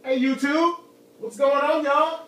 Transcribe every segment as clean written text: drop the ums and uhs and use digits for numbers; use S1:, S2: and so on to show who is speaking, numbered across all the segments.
S1: Hey YouTube, what's going on, y'all?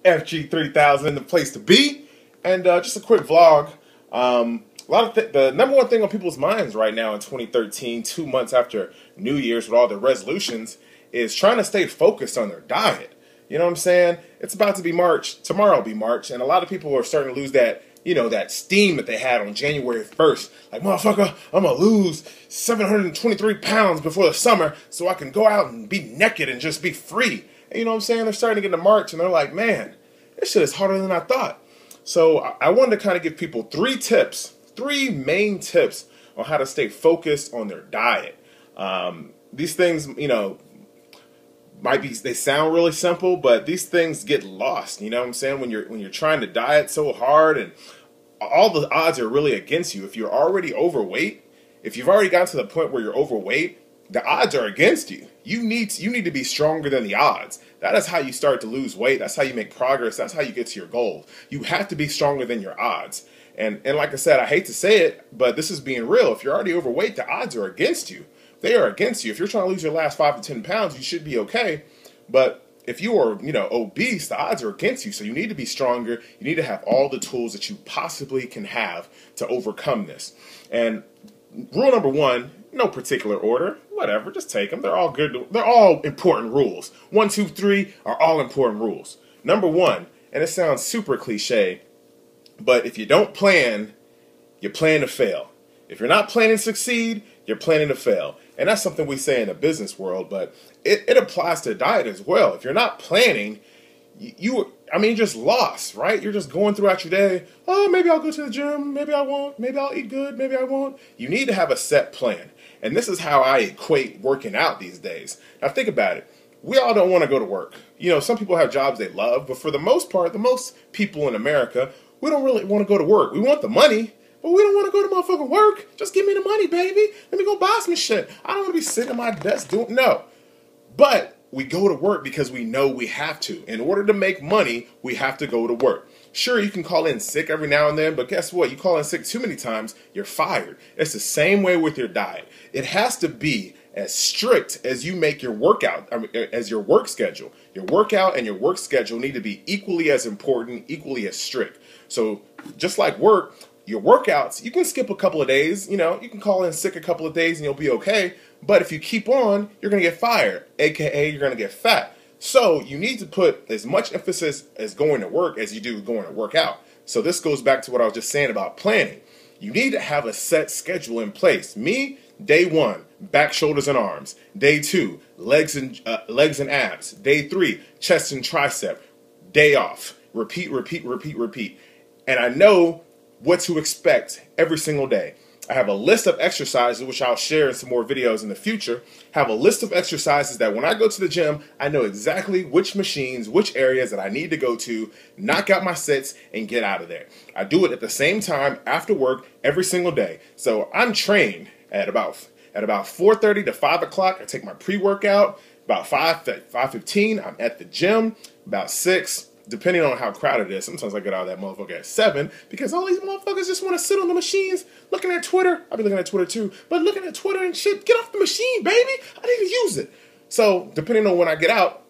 S1: FG3000, the place to be, and just a quick vlog. The number one thing on people's minds right now in 2013, 2 months after New Year's with all the resolutions, is trying to stay focused on their diet. You know what I'm saying? It's about to be March. Tomorrow will be March, and a lot of people are starting to lose that, that steam that they had on January 1st. Like, motherfucker, I'm gonna lose 723 pounds before the summer so I can go out and be naked and just be free. And you know what I'm saying? They're starting to get into March, and they're like, man, this shit is harder than I thought. So I wanted to kind of give people three main tips on how to stay focused on their diet. These things, they sound really simple, but these things get lost. You know what I'm saying? When you're trying to diet so hard and all the odds are really against you. If you're already overweight, if you've already gotten to the point where you're overweight, the odds are against you. You need to be stronger than the odds. That is how you start to lose weight. That's how you make progress. That's how you get to your goals. You have to be stronger than your odds. And like I said, I hate to say it, but this is being real. If you're already overweight, the odds are against you. They are against you. If you're trying to lose your last 5 to 10 pounds, you should be okay. But if you are, obese, the odds are against you. So you need to be stronger. You need to have all the tools that you possibly can have to overcome this. And rule number one, no particular order, whatever, just take them. They're all good. They're all important rules. 1, 2, 3 are all important rules. Number one, and it sounds super cliche, but if you don't plan, you plan to fail. If you're not planning to succeed, you're planning to fail. And that's something we say in the business world, but it applies to diet as well. If you're not planning, you're just lost, right? You're just going throughout your day. Oh, maybe I'll go to the gym. Maybe I won't. Maybe I'll eat good. Maybe I won't. You need to have a set plan. And this is how I equate working out these days. Now think about it. We all don't want to go to work. Some people have jobs they love, but for the most part, the most people in America, we don't really want to go to work. We want the money, but we don't want to go to motherfucking work. Just give me the money, baby. Let me go buy some shit. I don't want to be sitting at my desk doing no. But we go to work because we know we have to. In order to make money, we have to go to work. Sure, you can call in sick every now and then, but guess what? You call in sick too many times, you're fired. It's the same way with your diet. It has to be as strict as you make your workout, as your work schedule. Your workout and your work schedule need to be equally as important, equally as strict. So just like work, your workouts, you can skip a couple of days, you can call in sick a couple of days and you'll be okay. But if you keep on, you're going to get fired, aka you're going to get fat. So you need to put as much emphasis as going to work as you do going to work out. So this goes back to what I was just saying about planning. You need to have a set schedule in place. Me, day 1, back, shoulders, and arms. Day 2, legs and abs. Day 3, chest and tricep. Day off. Repeat, repeat, repeat, repeat. And I know what to expect every single day. I have a list of exercises, which I'll share in some more videos in the future. Have a list of exercises that when I go to the gym, I know exactly which machines, which areas that I need to go to, knock out my sets, and get out of there. I do it at the same time after work every single day. So I'm trained at about 4:30 to 5 o'clock. I take my pre-workout. About 5:15, I'm at the gym. About 6. Depending on how crowded it is, sometimes I get out of that motherfucker at 7 because all these motherfuckers just want to sit on the machines looking at Twitter. I'll be looking at Twitter too, but looking at Twitter and shit, get off the machine, baby. I need to use it. So depending on when I get out,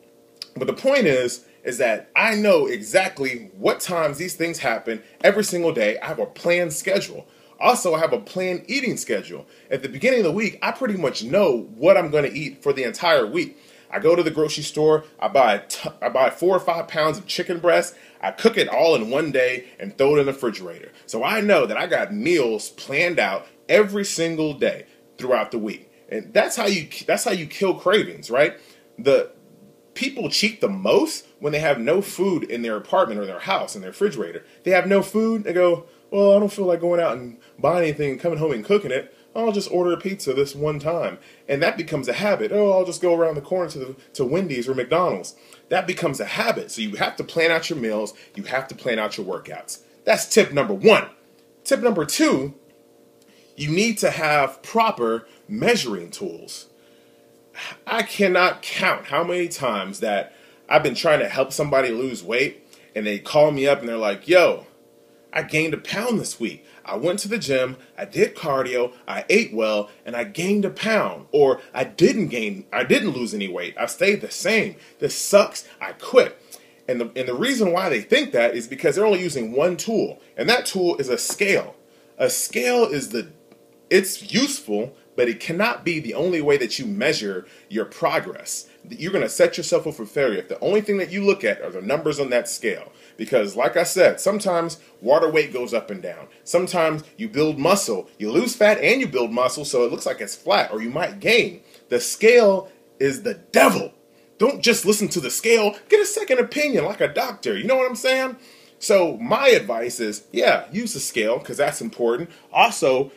S1: but the point is that I know exactly what times these things happen every single day. I have a planned schedule. Also, I have a planned eating schedule. At the beginning of the week, I pretty much know what I'm going to eat for the entire week. I go to the grocery store, I buy 4 or 5 pounds of chicken breast, I cook it all in one day and throw it in the refrigerator. So I know that I got meals planned out every single day throughout the week. And that's how you kill cravings, right? The people cheat the most when they have no food in their apartment or their house, in their refrigerator. They have no food, they go, well, I don't feel like going out and buying anything and coming home and cooking it. I'll just order a pizza this one time. And that becomes a habit. Oh, I'll just go around the corner to Wendy's or McDonald's. That becomes a habit. So you have to plan out your meals. You have to plan out your workouts. That's tip number 1. Tip number 2, you need to have proper measuring tools. I cannot count how many times that I've been trying to help somebody lose weight and they call me up and they're like, yo, I gained a pound this week. I went to the gym, I did cardio, I ate well, and I gained a pound. Or I didn't lose any weight. I stayed the same. This sucks. I quit. And the reason why they think that is because they're only using one tool, and that tool is a scale. A scale it's useful, but it cannot be the only way that you measure your progress. You're going to set yourself up for failure if the only thing that you look at are the numbers on that scale. Because like I said, sometimes water weight goes up and down. Sometimes you build muscle, you lose fat and you build muscle, so it looks like it's flat, or you might gain. The scale is the devil. Don't just listen to the scale. Get a second opinion like a doctor. You know what I'm saying? So my advice is, yeah, use the scale because that's important. Also,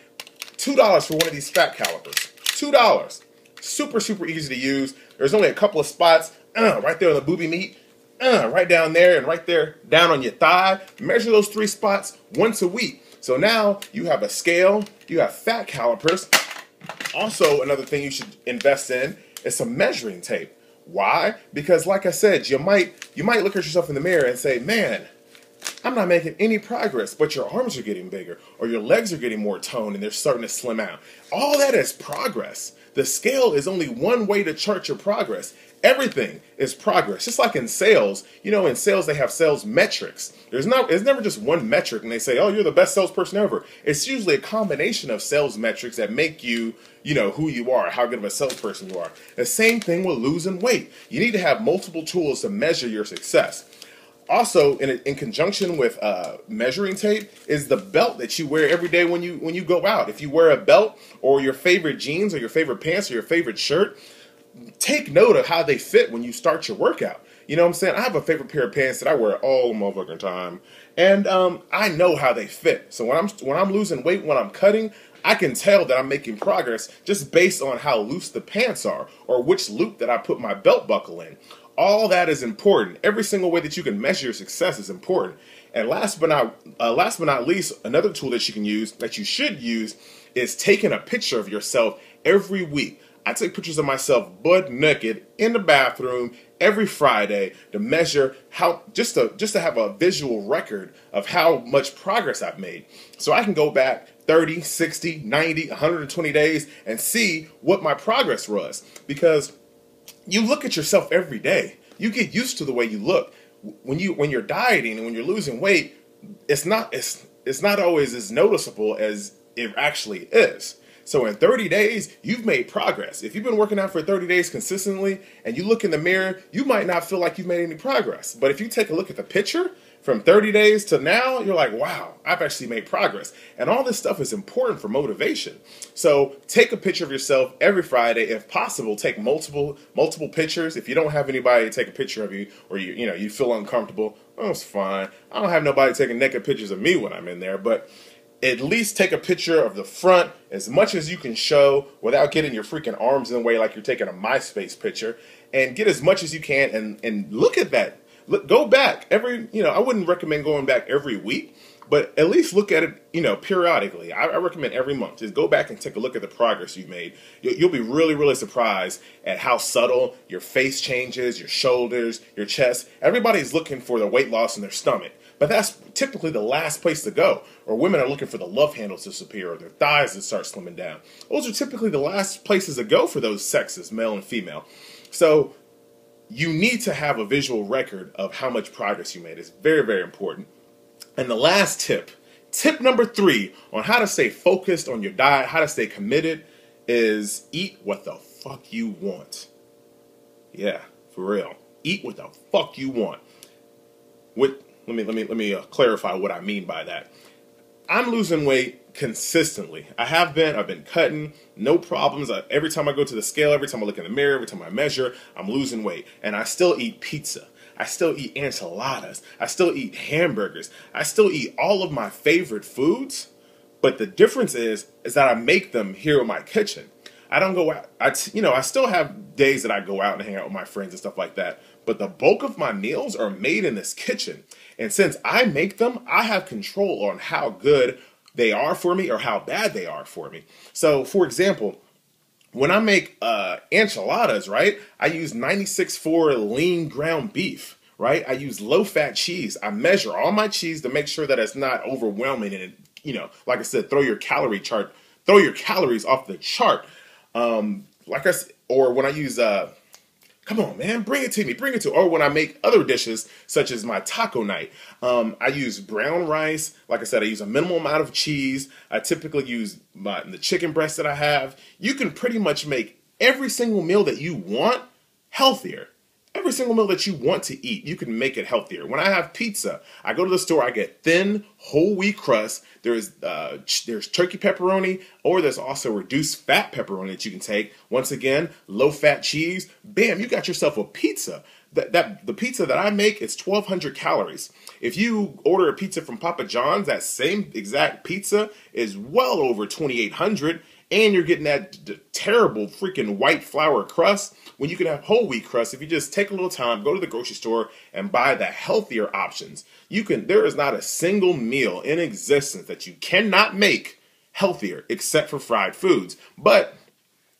S1: $2 for one of these fat calipers. $2. Super, super easy to use. There's only a couple of spots right there on the booby meat, right down there and right there down on your thigh. Measure those 3 spots once a week. So now you have a scale, you have fat calipers. Also, another thing you should invest in is some measuring tape. Why? Because like I said, you might look at yourself in the mirror and say, man, I'm not making any progress, but your arms are getting bigger or your legs are getting more toned and they're starting to slim out. All that is progress. The scale is only one way to chart your progress. Everything is progress. Just like in sales, in sales they have sales metrics. It's never just one metric and they say, oh, you're the best salesperson ever. It's usually a combination of sales metrics that make you, who you are, how good of a salesperson you are. The same thing with losing weight. You need to have multiple tools to measure your success. Also, in conjunction with measuring tape, is the belt that you wear every day when you go out. If you wear a belt or your favorite jeans or your favorite pants or your favorite shirt, take note of how they fit when you start your workout. You know what I'm saying? I have a favorite pair of pants that I wear all the motherfucking time, and I know how they fit. So when I'm losing weight, when I'm cutting, I can tell that I'm making progress just based on how loose the pants are or which loop that I put my belt buckle in. All that is important. Every single way that you can measure your success is important. And last but not least, another tool that you should use, is taking a picture of yourself every week. I take pictures of myself butt naked in the bathroom every Friday to measure just to have a visual record of how much progress I've made. So I can go back 30, 60, 90, 120 days and see what my progress was. Because you look at yourself every day. You get used to the way you look. When you're dieting and when you're losing weight, it's not always as noticeable as it actually is. So in 30 days, you've made progress. If you've been working out for 30 days consistently and you look in the mirror, you might not feel like you've made any progress. But if you take a look at the picture from 30 days to now, you're like, wow, I've actually made progress. And all this stuff is important for motivation. So take a picture of yourself every Friday. If possible, take multiple pictures. If you don't have anybody to take a picture of you, or you feel uncomfortable, well, it's fine. I don't have nobody taking naked pictures of me when I'm in there, but at least take a picture of the front as much as you can show without getting your freaking arms in the way like you're taking a MySpace picture, and get as much as you can and look at that. Go back I wouldn't recommend going back every week, but at least look at it, periodically. I recommend every month. Just go back and take a look at the progress you've made. You'll be really, really surprised at how subtle your face changes, your shoulders, your chest. Everybody's looking for the weight loss in their stomach. But that's typically the last place to go. Or women are looking for the love handles to disappear or their thighs to start slimming down. Those are typically the last places to go for those sexes, male and female. So you need to have a visual record of how much progress you made. It's very, very important. And the last tip number 3 on how to stay focused on your diet, how to stay committed, is eat what the fuck you want. Yeah, for real. Eat what the fuck you want. Let me clarify what I mean by that. I'm losing weight consistently. I've been cutting, no problems. Every time I go to the scale, every time I look in the mirror, every time I measure, I'm losing weight. And I still eat pizza. I still eat enchiladas. I still eat hamburgers. I still eat all of my favorite foods. But the difference is that I make them here in my kitchen. I don't go out. I still have days that I go out and hang out with my friends and stuff like that. But the bulk of my meals are made in this kitchen. And since I make them, I have control on how good they are for me or how bad they are for me. So, for example, when I make enchiladas, right, I use 96.4 lean ground beef, right? I use low-fat cheese. I measure all my cheese to make sure that it's not overwhelming and, like I said, throw your calories off the chart. Like I said, or when I use, come on, man, bring it to me, or when I make other dishes, such as my taco night, I use brown rice. Like I said, I use a minimal amount of cheese. I typically use the chicken breast that I have. You can pretty much make every single meal that you want healthier. Every single meal that you want to eat, you can make it healthier. When I have pizza, I go to the store, I get thin, whole wheat crust. There's turkey pepperoni, or there's also reduced fat pepperoni that you can take. Once again, low fat cheese. Bam, you got yourself a pizza. The pizza that I make is 1,200 calories. If you order a pizza from Papa John's, that same exact pizza is well over 2,800. And you're getting that terrible freaking white flour crust when you can have whole wheat crust if you just take a little time, go to the grocery store, and buy the healthier options. There is not a single meal in existence that you cannot make healthier except for fried foods. But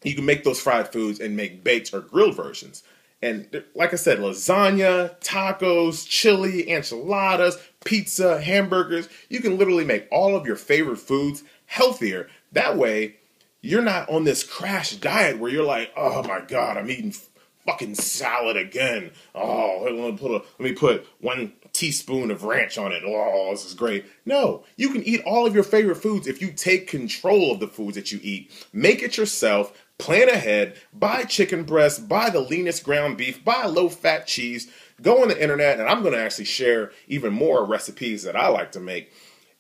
S1: you can make those fried foods and make baked or grilled versions. And like I said, lasagna, tacos, chili, enchiladas, pizza, hamburgers. You can literally make all of your favorite foods healthier. That way, you're not on this crash diet where you're like, oh my God, I'm eating fucking salad again. Oh, let me put 1 teaspoon of ranch on it. Oh, this is great. No, you can eat all of your favorite foods if you take control of the foods that you eat. Make it yourself. Plan ahead. Buy chicken breast. Buy the leanest ground beef. Buy low-fat cheese. Go on the internet, and I'm going to actually share even more recipes that I like to make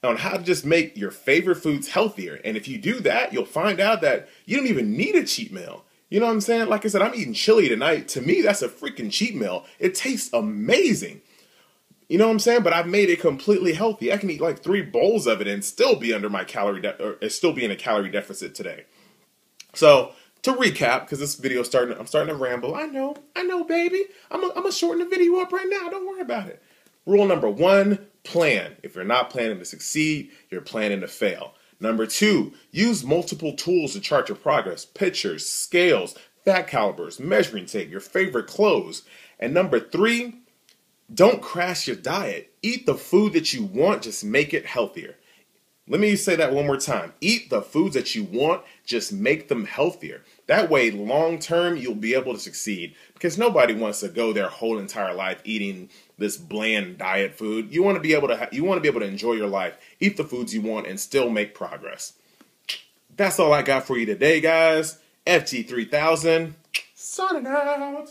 S1: on how to just make your favorite foods healthier. And if you do that, you'll find out that you don't even need a cheat meal. You know what I'm saying? Like I said, I'm eating chili tonight. To me, that's a freaking cheat meal. It tastes amazing. You know what I'm saying? But I've made it completely healthy. I can eat like 3 bowls of it and still be under my still be in a calorie deficit today. So to recap, because this video I'm starting to ramble. I know, baby. I'm gonna shorten the video up right now. Don't worry about it. Rule number 1, plan. If you're not planning to succeed, you're planning to fail. Number 2, use multiple tools to chart your progress. Pictures, scales, fat calibers, measuring tape, your favorite clothes. And number 3, don't crash your diet. Eat the food that you want, just make it healthier. Let me say that one more time. Eat the foods that you want, just make them healthier. That way, long term, you'll be able to succeed, because nobody wants to go their whole entire life eating this bland diet food. You want to be able to enjoy your life, eat the foods you want, and still make progress. That's all I got for you today, guys. FG3000, signing out.